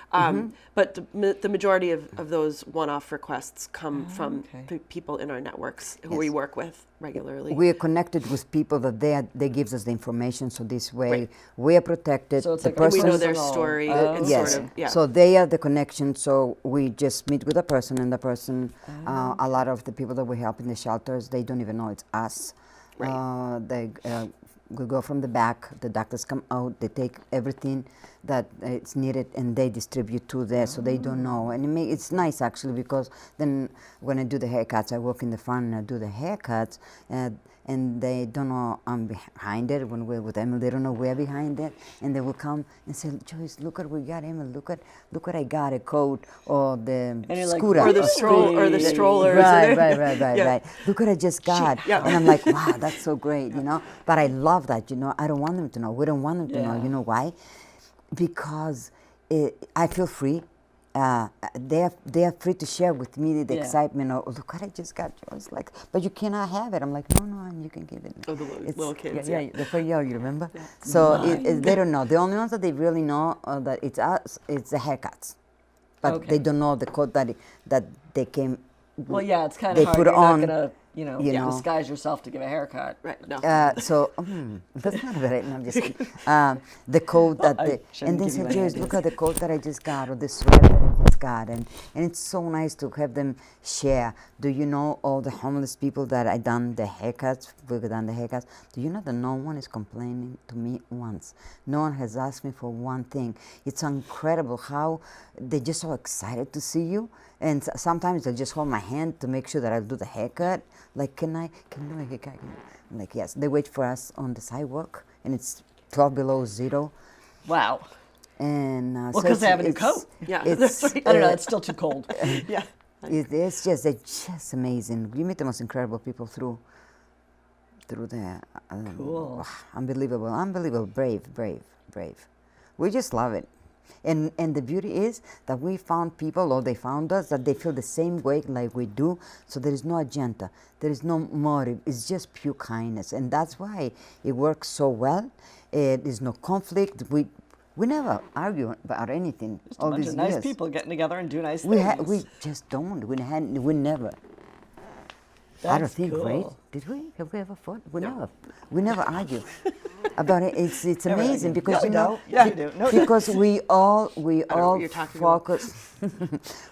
But the majority of those one-off requests come from okay. the people in our networks who we Yes. work with regularly. we are connected with people that they gives us the information, so this way Right. we are protected. So it's the like a And we know person, their personal- story. Oh, It's yes. sort of, yeah. So they are the connection. So we just meet with a person, and the person, a lot of the people that we help in the shelters, they don't even know it's us. Right. They we go from the back. The doctors come out. They take everything that is needed, and they distribute to there, so they don't know. And it's nice actually, because then when I do the haircuts, I work in the front and I do the haircuts, and they don't know I'm behind it. When we're with Emily, they don't know we're behind it, and they will come and say, "Joyce, look what we got, Emily. Look what I got, a coat or the And you're like, scooter or the Really? strollers. Right. Yeah. Look what I just got. yeah. And I'm like, wow, that's so great, But I love that, I don't want them to know. We don't want them to know. Yeah. You know why? Because I feel free. They are free to share with me the Yeah. excitement. Oh, look what I just got. It's like, but you cannot have it. I'm like, no, and you can give it. Oh, the little kids, Yeah, yeah. the 4-year-old, you remember? So they don't know. The only ones that they really know that it's us, it's the haircuts. But Okay. they don't know the code that they came Well, yeah, it's kind they of hard. put You're on, not gonna, you know. disguise yourself to give a haircut. Right. No. So that's not right. No, I'm just kidding. The coat that I shouldn't and then give you say, any Joyce, ideas. look at the coat that I just got, or the sweater that I just got, and it's so nice to have them share. Do you know all the homeless people that I done the haircuts? We've done the haircuts. Do you know that no one is complaining to me once? No one has asked me for one thing. It's incredible how they're just so excited to see you. And sometimes they'll just hold my hand to make sure that I'll do the haircut. Like, can you do a haircut? I'm like, yes. They wait for us on the sidewalk, and it's 12 below zero. Wow. And Well, because they have a new coat. Yeah. It's, I don't know. It's still too cold. Yeah. it's just amazing. You meet the most incredible people through the Cool. unbelievable, brave. We just love it. And the beauty is that we found people, or they found us, that they feel the same way like we do. So there is no agenda, there is no motive. It's just pure kindness, and that's why it works so well. There's no conflict. We never argue about anything. Just a bunch of nice people getting together and do nice things. We just don't. We never. I don't That's think, cool. right? Did we? Have we ever fought? We never argue about it. It's Never amazing argue. because Yeah, we don't. Yeah, we do. No, because we all what you're talking about. focus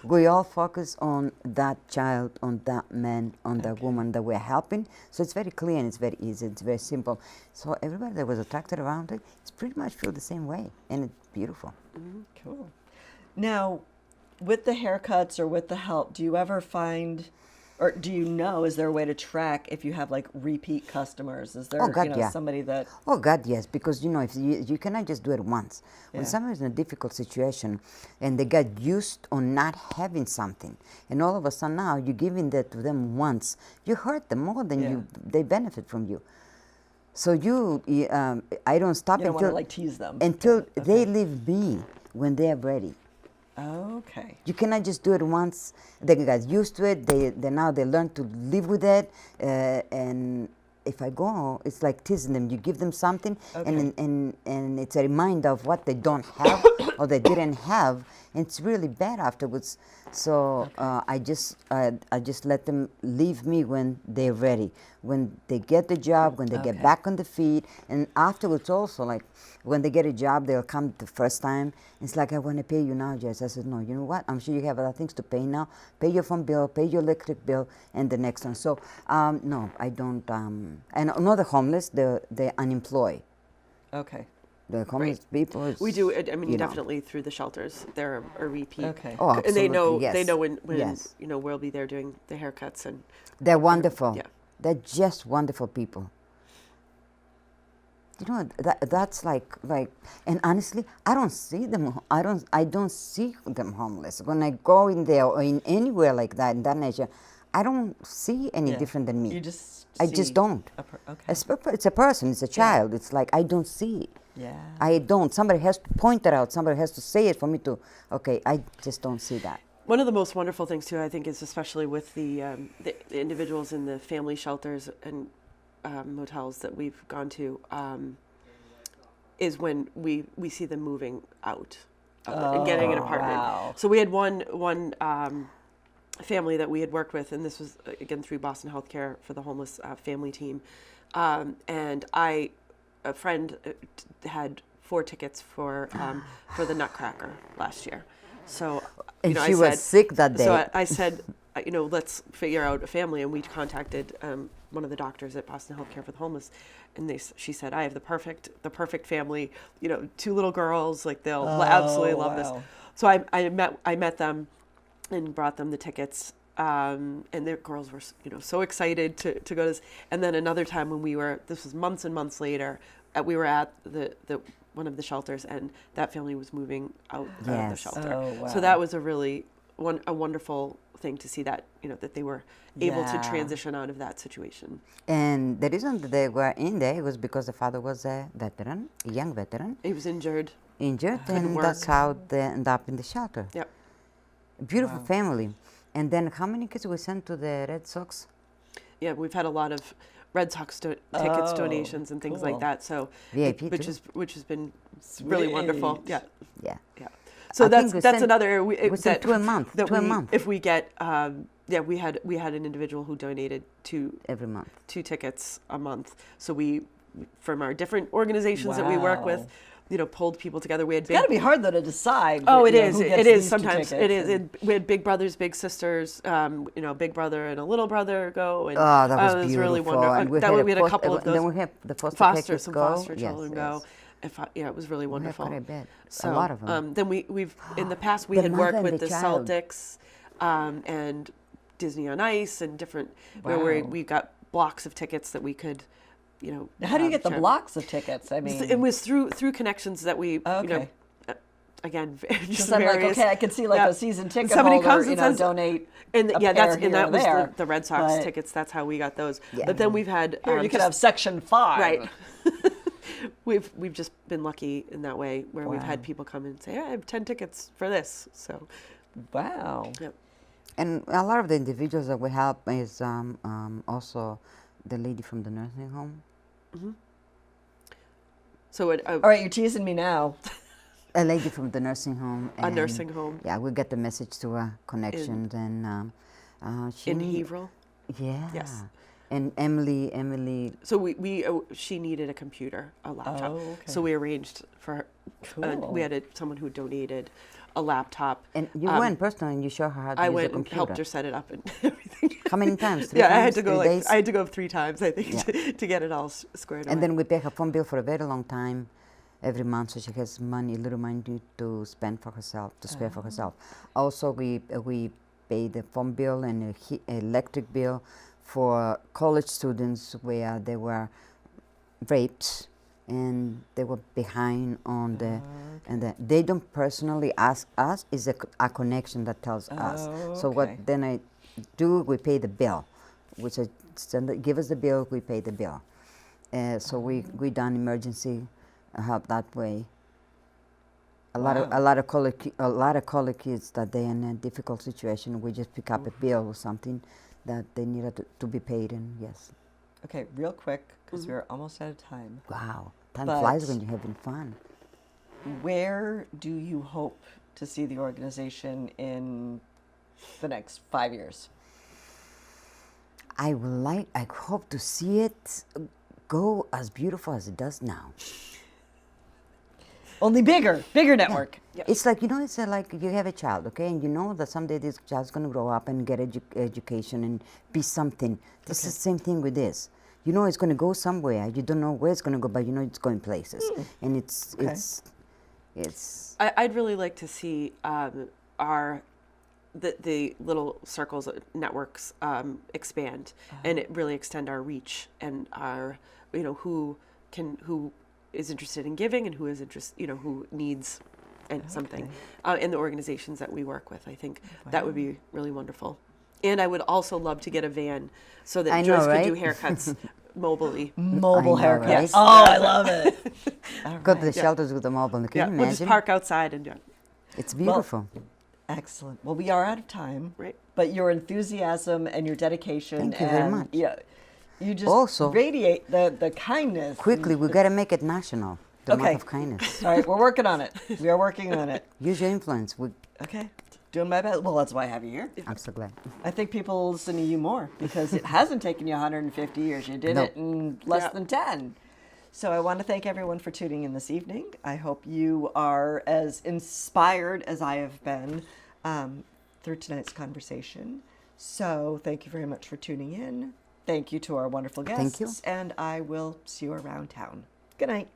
we all focus on that child, on that man, on that woman that we're helping. So it's very clear and it's very easy. It's very simple. So everybody that was attracted around it, it's pretty much feel the same way, and it's beautiful. Cool. Now, with the haircuts or with the help, do you ever find, or do you know, is there a way to track if you have like repeat customers? Is there Oh, God, yeah. somebody that, Oh God, yes, because if you cannot just do it once. When Yeah. someone is in a difficult situation and they get used on not having something, and all of a sudden now you're giving that to them once, you hurt them more than they benefit from you. So I don't stop you don't want to until like tease them? until they leave me when they are ready. Okay. You cannot just do it once. They get used to it. They now they learn to live with it. And if I go, it's like teasing them. You give them something, Okay. and it's a reminder of what they don't have or they didn't have. And it's really bad afterwards. So I just let them leave me when they're ready, when they get the job, when they get back on the feet, and afterwards also, like when they get a job, they'll come the first time. It's like, I want to pay you now, Joyce. I said, no, you know what? I'm sure you have other things to pay now. Pay your phone bill, pay your electric bill, and the next one. So no, I don't. And not the homeless, the unemployed. Okay. The homeless people. We do. I mean, you know. definitely through the shelters. They're a repeat. Okay. Oh, And they know. absolutely, yes. They know when Yes. we'll be there doing the haircuts and. They're wonderful. Yeah. They're just wonderful people. You know, that's like, and honestly, I don't see them. I don't see them homeless when I go in there or in anywhere like that in that nature. I don't see any Yeah. different than me. You just I see just don't. Okay. It's a person. It's a child. It's like I don't see it. Yeah. I don't. Somebody has to point it out. Somebody has to say it for me to. Okay, I just don't see that. One of the most wonderful things too, I think, is especially with the individuals in the family shelters and motels that we've gone to, is when we see them moving out and getting an apartment. Wow. So we had one family that we had worked with, and this was again through Boston Healthcare for the homeless family team, and a friend had 4 tickets for the Nutcracker last year. So And I she was said- sick that day. So I said, let's figure out a family, and we contacted one of the doctors at Boston Healthcare for the Homeless, and she said, I have the perfect family, 2 little girls, like they'll absolutely love this. wow. So I met them and brought them the tickets, and their girls were so excited to go to this. And then another time when this was months and months later, we were at the one of the shelters, and that family was moving out of the Yes. shelter. Oh, wow. So that was a really a wonderful thing to see, that that they were able to Yeah. transition out of that situation. And the reason that they were in there was because the father was a veteran, a young veteran, He was injured. injured, Couldn't and work. that's how they end up in the shelter. Yep. Beautiful family. And then how many kids we sent to the Red Sox? Yeah, we've had a lot of Red Sox tickets, Oh, donations, and things cool. like that. So VIP which too. has been really wonderful. Great. Yeah. Yeah. Yeah. So I that's think we that's send- another we send 2 a month. that 2 a we, month. if we get Yeah, we had an individual who donated every month. 2 tickets a month. So we, from our different organizations that we work with, Wow. Pulled people together. We had It's got to be hard though to decide. Oh, it you know, is. who It gets is these 2 sometimes. tickets It is. and- We had big brothers, big sisters. Big brother and a little brother go. And, Oh, that was it was beautiful. really wonderful. And We had a couple of those. Then we have the foster kids Some go. foster children go. It was really wonderful. We have quite a bit. So, a lot of them. Then we've in the past we The had mother worked and with the the child. Celtics and Disney on Ice and different where Wow. we got blocks of tickets that we could, How do you get the share. blocks of tickets? I mean, It was through connections that we, Okay. again, just because I'm like, various. okay, I can see like Yeah. a season ticket Somebody holder, comes and says- donate. And a yeah, pair that's here and that or was there, the Red Sox but- tickets. That's how we got those. Yeah. But then we've had Here, you could just- have section 5. right. We've just been lucky in that way where we've had Wow. people come and say, I have 10 tickets for this. So Wow. yep. And a lot of the individuals that we help is also the lady from the nursing home. So All right, you're teasing me now. A lady from the nursing home. a and nursing home Yeah, we get the message to her connections and she. in Haverhill. Yeah. Yes. And Emily. So she needed a computer, a laptop. Oh, okay. So we arranged for her. Cool. We had someone who donated a laptop. And you went personally and you show her how to I use went the and computer. helped her set it up and everything. How many times? 3 Yeah, times? I had to go 3 days? I had to go 3 times, I think, Yeah. to get it all squared away. And then we pay her phone bill for a very long time, every month, so she has money, little money to spend for herself, to spare for herself. Also, we pay the phone bill and electric bill for college students where they were raped and they were behind on the and they don't personally ask us. It's a connection that tells us. So what okay. then I do, we pay the bill, which I give us the bill, we pay the bill. So we done emergency help that way. A lot of college kids that they in a difficult situation, we just pick up a bill or something that they needed to be paid, and yes. Okay, real quick, because we're almost out of time. Wow, time But- flies when you're having fun. Where do you hope to see the organization in the next 5 years? I hope to see it go as beautiful as it does now. Only bigger network. It's like, it's like you have a child, okay, and you know that someday this child's going to grow up and get education and be something. This is the same thing with this. You know it's going to go somewhere. You don't know where it's going to go, but you know it's going places. And it's I'd really like to see the little circles networks expand and it really extend our reach and our who is interested in giving and who is who needs something in the organizations that we work with. I think that would be really wonderful. And I would also love to get a van so that I know, Joyce right? could do haircuts mobily. Mobile I know, haircuts. right? Oh, I love it. All go to the right. shelters with the mobile. Can Yeah, you we'll just imagine? park outside and It's beautiful. Excellent. Well, we are out of time. Right. But your enthusiasm and your dedication Thank you very much. Yeah, you just Also- radiate the kindness. Quickly, we got to make it national. The Okay. month of kindness. All right, we're working on it. We are working on it. Use your influence. Okay, doing my best. Well, that's why I have you here. I'm so glad. I think people will listen to you more because it hasn't taken you 150 years. You did No. it in less Yeah. than 10. So I want to thank everyone for tuning in this evening. I hope you are as inspired as I have been through tonight's conversation. So thank you very much for tuning in. Thank you to our wonderful guests. Thank you. And I will see you around town. Good night.